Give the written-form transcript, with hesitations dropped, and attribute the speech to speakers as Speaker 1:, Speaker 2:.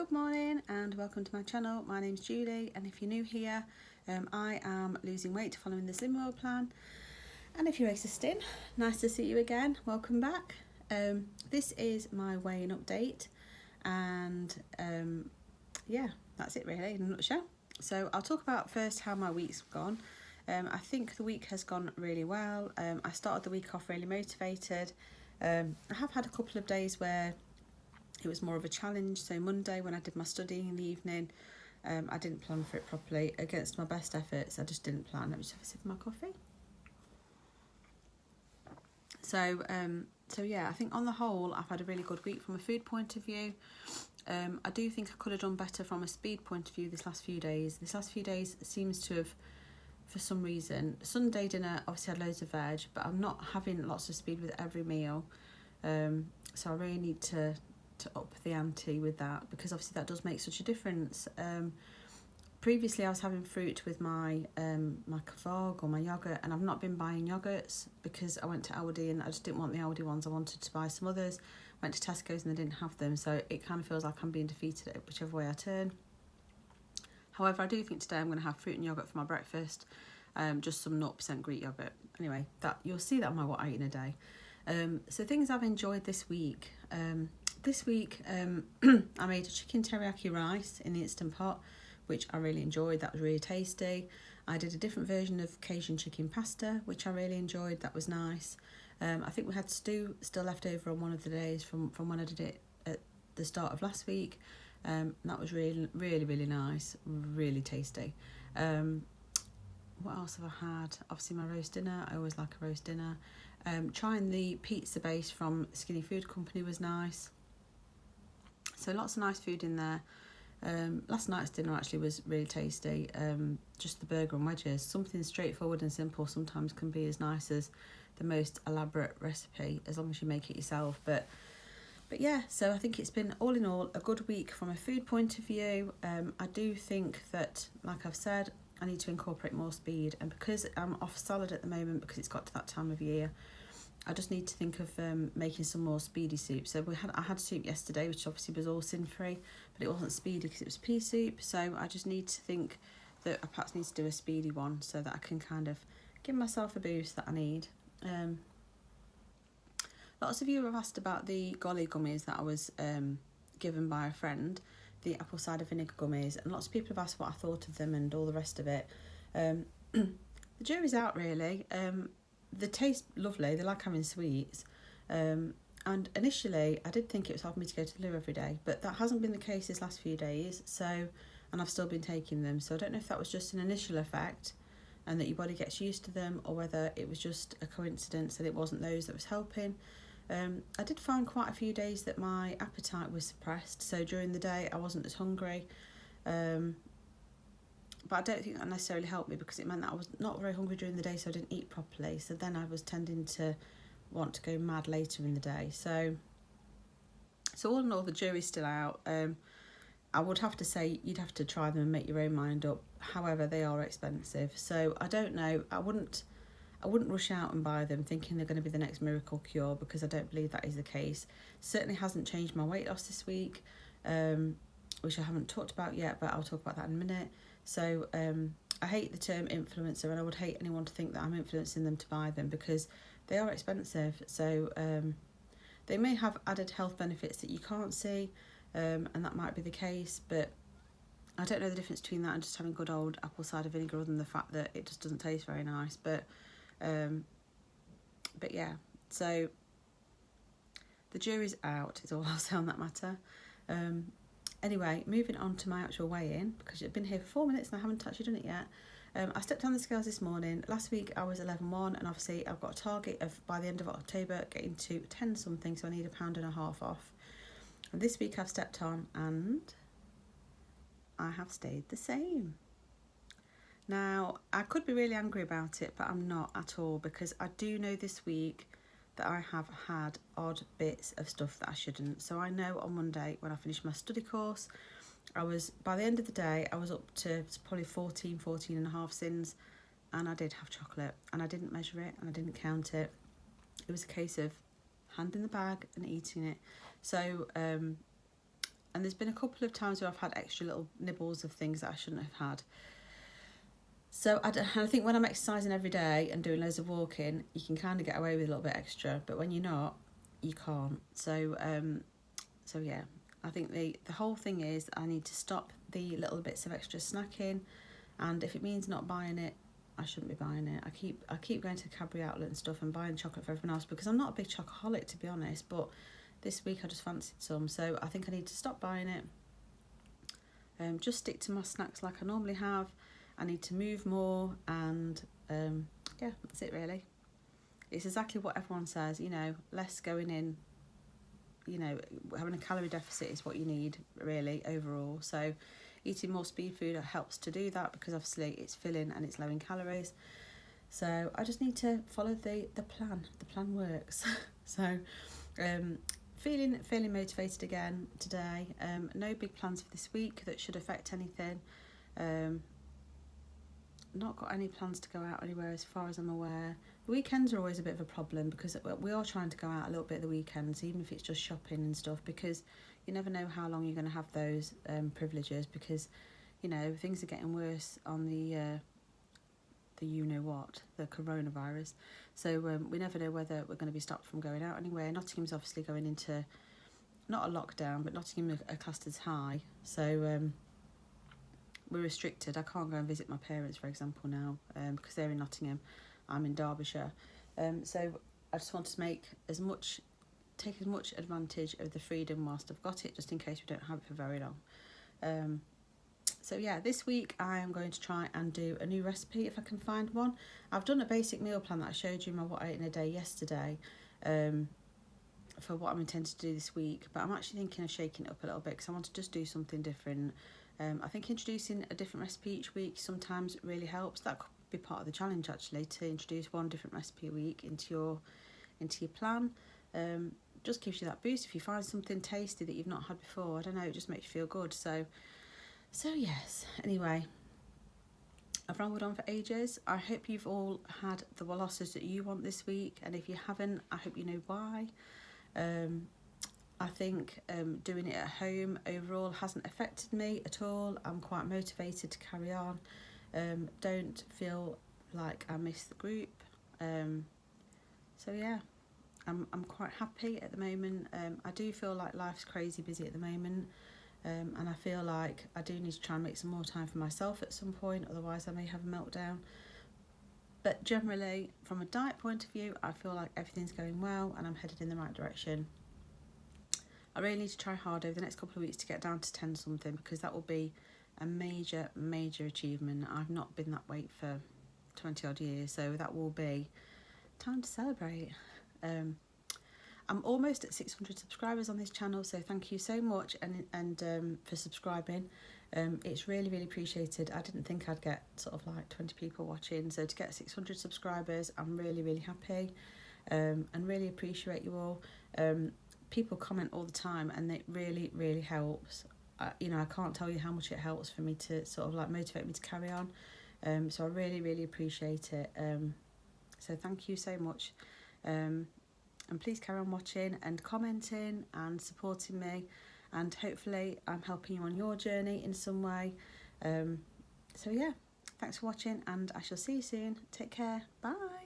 Speaker 1: Good morning and welcome to my channel. My name's Julie, and if you're new here, I am losing weight following the Slim World plan. And if you're existing, nice to see you again. Welcome back. This is my weigh-in update, and yeah, that's it really in a nutshell. So I'll talk about first how my week's gone. I think the week has gone really well. I started the week off really motivated. I have had a couple of days where it was more of a challenge. So Monday, when I did my studying in the evening, I didn't plan for it properly. Against my best efforts, I just didn't plan. Let me just have a sip of my coffee. So yeah, I think on the whole, I've had a really good week from a food point of view. I do think I could have done better from a speed point of view this last few days. This last few days seems to have, for some reason, Sunday dinner obviously had loads of veg, but I'm not having lots of speed with every meal. So I really need to up the ante with that, because obviously that does make such a difference. Previously I was having fruit with my my kefag or my yogurt, and I've not been buying yogurts because I went to Aldi and I just didn't want the Aldi ones. I wanted to buy some others. Went to Tesco's and they didn't have them, so it kind of feels like I'm being defeated whichever way I turn. However, I do think today I'm going to have fruit and yogurt for my breakfast, just some 0% Greek yogurt. Anyway, that you'll see that on my what I eat in a day. So things I've enjoyed this week. I made a chicken teriyaki rice in the Instant Pot, which I really enjoyed. That was really tasty. I did a different version of Cajun chicken pasta, which I really enjoyed. That was nice. I think we had stew still left over on one of the days from when I did it at the start of last week. That was really nice, really tasty. What else have I had? Obviously my roast dinner. I always like a roast dinner. Trying the pizza base from Skinny Food Company was nice. So lots of nice food in there. Last night's dinner actually was really tasty. Just the burger and wedges. Something straightforward and simple sometimes can be as nice as the most elaborate recipe, as long as you make it yourself. But yeah, so I think it's been, all in all, a good week from a food point of view. I do think that, like I've said, I need to incorporate more speed, and because I'm off salad at the moment, because it's got to that time of year, I just need to think of making some more speedy soup. So I had soup yesterday, which obviously was all sin-free, but it wasn't speedy because it was pea soup. So I just need to think that I perhaps need to do a speedy one so that I can kind of give myself a boost that I need. Lots of you have asked about the golly gummies that I was given by a friend, the apple cider vinegar gummies, and lots of people have asked what I thought of them and all the rest of it. The jury's out really. They taste lovely. They like having sweets. And initially, I did think it was hard for me to go to the loo every day, but that hasn't been the case this last few days. And I've still been taking them. So I don't know if that was just an initial effect and that your body gets used to them, or whether it was just a coincidence that it wasn't those that was helping. I did find quite a few days that my appetite was suppressed. So during the day, I wasn't as hungry. But I don't think that necessarily helped me, because it meant that I was not very hungry during the day, so I didn't eat properly. So then I was tending to want to go mad later in the day. So all in all, the jury's still out. I would have to say you'd have to try them and make your own mind up. However, they are expensive. So I don't know. I wouldn't rush out and buy them thinking they're going to be the next miracle cure, because I don't believe that is the case. Certainly hasn't changed my weight loss this week, which I haven't talked about yet, but I'll talk about that in a minute. So I hate the term influencer, and I would hate anyone to think that I'm influencing them to buy them, because they are expensive. So they may have added health benefits that you can't see, and that might be the case, but I don't know the difference between that and just having good old apple cider vinegar, other than the fact that it just doesn't taste very nice. But yeah, so the jury's out is all I'll say on that matter. Anyway, moving on to my actual weigh-in, because I've been here for 4 minutes and I haven't actually done it yet. I stepped on the scales this morning. Last week I was 11.1, and obviously I've got a target of, by the end of October, getting to 10 something, so I need £1.50 off. And this week I've stepped on and I have stayed the same. Now, I could be really angry about it, but I'm not at all, because I do know this week that I have had odd bits of stuff that I shouldn't. So I know on Monday, when I finished my study course, by the end of the day, I was up to probably 14 and a half sins, and I did have chocolate, and I didn't measure it, and I didn't count it. It was a case of hand in the bag and eating it. So and there's been a couple of times where I've had extra little nibbles of things that I shouldn't have had. So I think when I'm exercising every day and doing loads of walking, you can kind of get away with a little bit extra, but when you're not, you can't. So yeah, I think the whole thing is I need to stop the little bits of extra snacking, and if it means not buying it, I shouldn't be buying it. I keep going to the Cadbury outlet and stuff and buying chocolate for everyone else because I'm not a big chocoholic, to be honest, but this week I just fancied some, so I think I need to stop buying it. Just stick to my snacks like I normally have. I need to move more, and yeah, that's it really. It's exactly what everyone says, you know, less going in, you know, having a calorie deficit is what you need really overall. So eating more speed food helps to do that because obviously it's filling and it's low in calories. So I just need to follow the plan. The plan works. So feeling motivated again today. No big plans for this week that should affect anything. Not got any plans to go out anywhere as far as I'm aware. The weekends are always a bit of a problem because we are trying to go out a little bit the weekends, even if it's just shopping and stuff, because you never know how long you're going to have those privileges, because, you know, things are getting worse on the the coronavirus. So we never know whether we're going to be stopped from going out anywhere. Nottingham's obviously going into, not a lockdown, but Nottingham are classed as high. So we're restricted. I can't go and visit my parents, for example, now because they're in Nottingham. I'm in Derbyshire. So I just want to take as much advantage of the freedom whilst I've got it, just in case we don't have it for very long. So yeah, this week I am going to try and do a new recipe if I can find one. I've done a basic meal plan that I showed you in my what I ate in a day yesterday for what I'm intending to do this week, but I'm actually thinking of shaking it up a little bit because I want to just do something different. I think introducing a different recipe each week sometimes really helps. That could be part of the challenge, actually, to introduce one different recipe a week into your plan. Just gives you that boost if you find something tasty that you've not had before. I don't know, it just makes you feel good. So yes, anyway, I've rambled on for ages. I hope you've all had the losses that you want this week, and if you haven't, I hope you know why. I think doing it at home overall hasn't affected me at all. I'm quite motivated to carry on. Don't feel like I miss the group. So yeah, I'm quite happy at the moment. I do feel like life's crazy busy at the moment, and I feel like I do need to try and make some more time for myself at some point, otherwise I may have a meltdown. But generally, from a diet point of view, I feel like everything's going well and I'm headed in the right direction. I really need to try hard over the next couple of weeks to get down to 10 something, because that will be a major achievement. I've not been that weight for 20 odd years, so that will be time to celebrate. I'm almost at 600 subscribers on this channel, so thank you so much and for subscribing. It's really appreciated. I didn't think I'd get sort of like 20 people watching, so to get 600 subscribers, I'm really happy, and really appreciate you all. People comment all the time, and it really helps. You know, I can't tell you how much it helps for me to sort of like motivate me to carry on. So I really appreciate it. So thank you so much. And please carry on watching and commenting and supporting me, and hopefully I'm helping you on your journey in some way. So yeah, thanks for watching, and I shall see you soon. Take care. Bye.